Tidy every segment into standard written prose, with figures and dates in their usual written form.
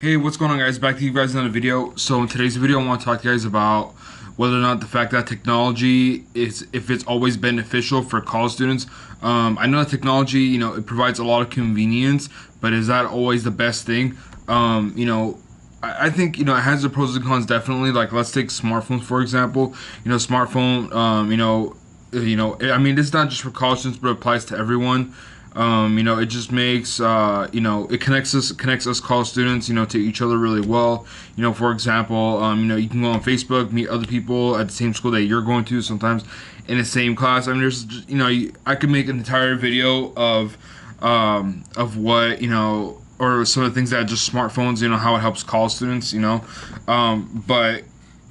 Hey, what's going on, guys? Back to you guys in another video. So in today's video, I want to talk to you guys about whether or not the fact that technology is, if it's always beneficial for college students. I know that technology, it provides a lot of convenience, but is that always the best thing? I think, it has the pros and cons definitely. Like, let's take smartphones, for example. Smartphone, I mean, it's not just for college students, but it applies to everyone. It just makes, it connects us college students, to each other really well. For example, you can go on Facebook, meet other people at the same school that you're going to, sometimes in the same class. I mean, there's, just, I could make an entire video of what, or some of the things that just smartphones, how it helps college students, but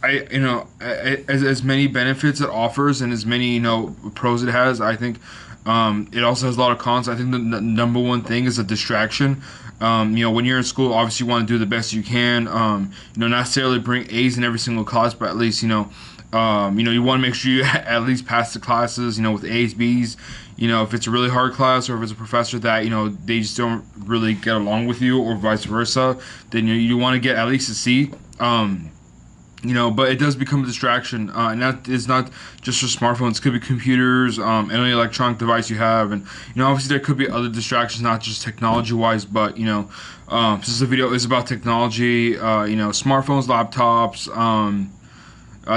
as many benefits it offers and as many, pros it has, I think, it also has a lot of cons. I think the number one thing is a distraction. When you're in school, obviously you want to do the best you can. Not necessarily bring A's in every single class, but at least, you want to make sure you at least pass the classes, with A's, B's. If it's a really hard class or if it's a professor that, they just don't really get along with you or vice versa, then you want to get at least a C. But it does become a distraction, and that is not just for smartphones. It could be computers, any electronic device you have, and obviously there could be other distractions, not just technology-wise. But since the video is about technology, smartphones, laptops,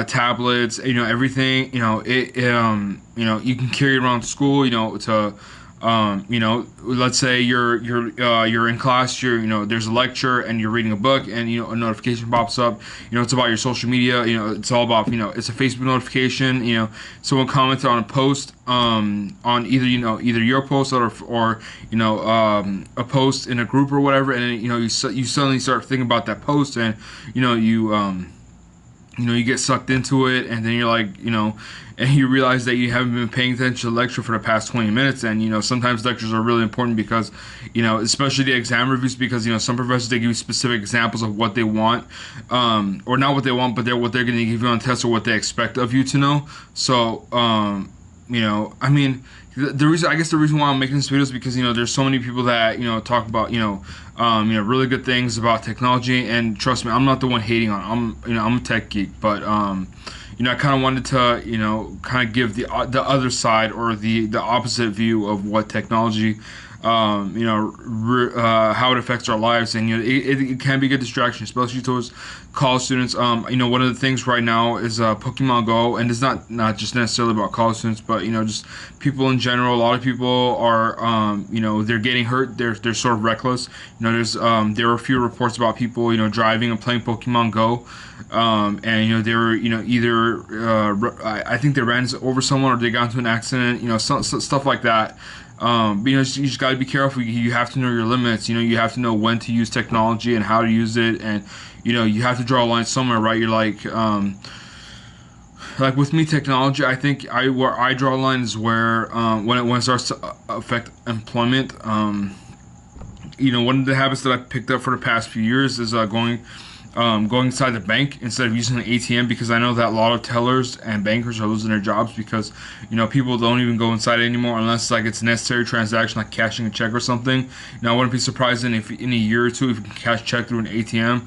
tablets, everything, you can carry it around to school, to let's say you're in class, there's a lecture and you're reading a book and a notification pops up, it's about your social media, it's all about, it's a Facebook notification, someone commented on a post, on either your post or a post in a group or whatever, and then, you suddenly start thinking about that post, and you get sucked into it, and then you're like, and you realize that you haven't been paying attention to the lecture for the past 20 minutes. And, sometimes lectures are really important because, especially the exam reviews, because, some professors, they give you specific examples of what they want, or not what they want, but what they're going to give you on tests or what they expect of you to know. So, I mean, the reason why I'm making this video is because, there's so many people that, talk about, really good things about technology, and trust me, I'm not the one hating on it. I'm a tech geek, but, I kind of wanted to, kind of give the other side, or the opposite view of what technology, how it affects our lives, and it can be a good distraction, especially towards college students. One of the things right now is Pokemon Go, and it's not just necessarily about college students, but just people in general. A lot of people are, they're getting hurt. They're sort of reckless. There were a few reports about people, driving and playing Pokemon Go. And they were either I think they ran over someone or they got into an accident, stuff like that. You just got to be careful. You have to know your limits. You have to know when to use technology and how to use it, and you have to draw a line somewhere, right? You're like with me, technology, I think where I draw a line is where when it starts to affect employment. One of the habits that I picked up for the past few years is going inside the bank instead of using an ATM, because I know that a lot of tellers and bankers are losing their jobs because people don't even go inside anymore unless it's a necessary transaction, like cashing a check or something. I wouldn't be surprised if in a year or two if you can cash check through an ATM,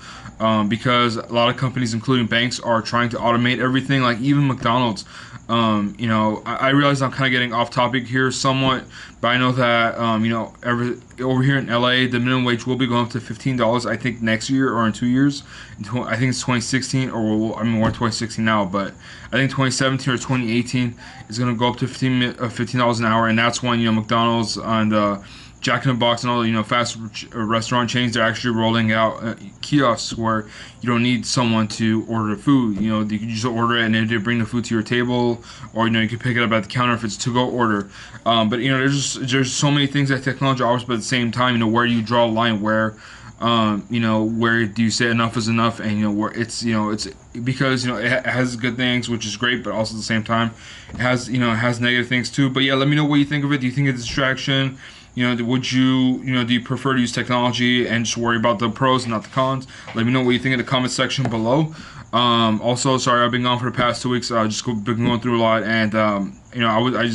because a lot of companies, including banks, are trying to automate everything. Like even McDonald's. I realize I'm kind of getting off topic here somewhat, but I know that, over here in LA, the minimum wage will be going up to $15, I think, next year or in 2 years. I think it's 2016, or we're in 2016 now, but I think 2017 or 2018 is going to go up to $15 an hour, and that's when, McDonald's and, Jack in the Box and all the fast restaurant chains, they're actually rolling out kiosks where you don't need someone to order the food. You can just order it and then they bring the food to your table, or you can pick it up at the counter if it's to-go order. But there's so many things that technology offers, but at the same time, where do you draw a line? Where where do you say enough is enough, and where it's because it has good things, which is great, but also at the same time it has negative things too. But yeah, let me know what you think of it. Do you think it's a distraction? Would you, do you prefer to use technology and just worry about the pros and not the cons? Let me know what you think in the comment section below. Also, sorry, I've been gone for the past 2 weeks. Just been going through a lot, and I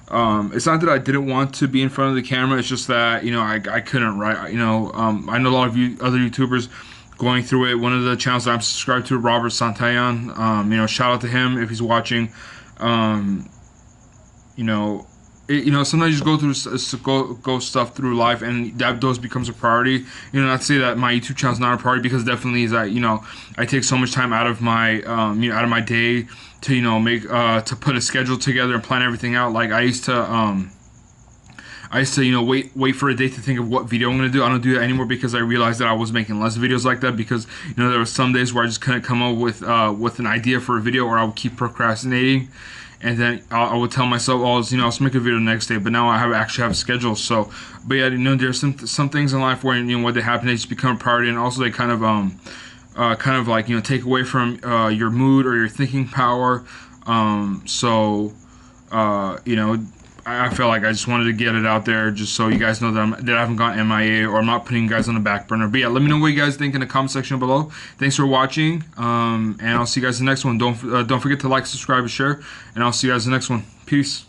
It's not that I didn't want to be in front of the camera. It's just that, you know, I couldn't, right? You know, I know a lot of you other YouTubers going through it. One of the channels that I'm subscribed to, Robert Santayan, you know, shout out to him if he's watching. Um, you know, you know, sometimes you just go through go stuff through life, and that those becomes a priority. You know, not to say that my YouTube channel is not a priority, because definitely is that, you know, I take so much time out of my you know, out of my day to, you know, make to put a schedule together and plan everything out. Like I used to, you know, wait for a day to think of what video I'm gonna do. I don't do that anymore, because I realized that I was making less videos like that, because, you know, there were some days where I just couldn't come up with an idea for a video, or I would keep procrastinating, and then I would tell myself, "Oh, you know, I'll just make a video the next day." But now I actually have a schedule. So, but yeah, you know, there's some things in life where, you know, when they happen, they just become a priority, and also they kind of like, you know, take away from your mood or your thinking power. So you know, I feel like I just wanted to get it out there, just so you guys know that I haven't gone MIA, or I'm not putting you guys on the back burner. But yeah, let me know what you guys think in the comment section below. Thanks for watching, and I'll see you guys in the next one. Don't forget to like, subscribe, and share, and I'll see you guys in the next one. Peace.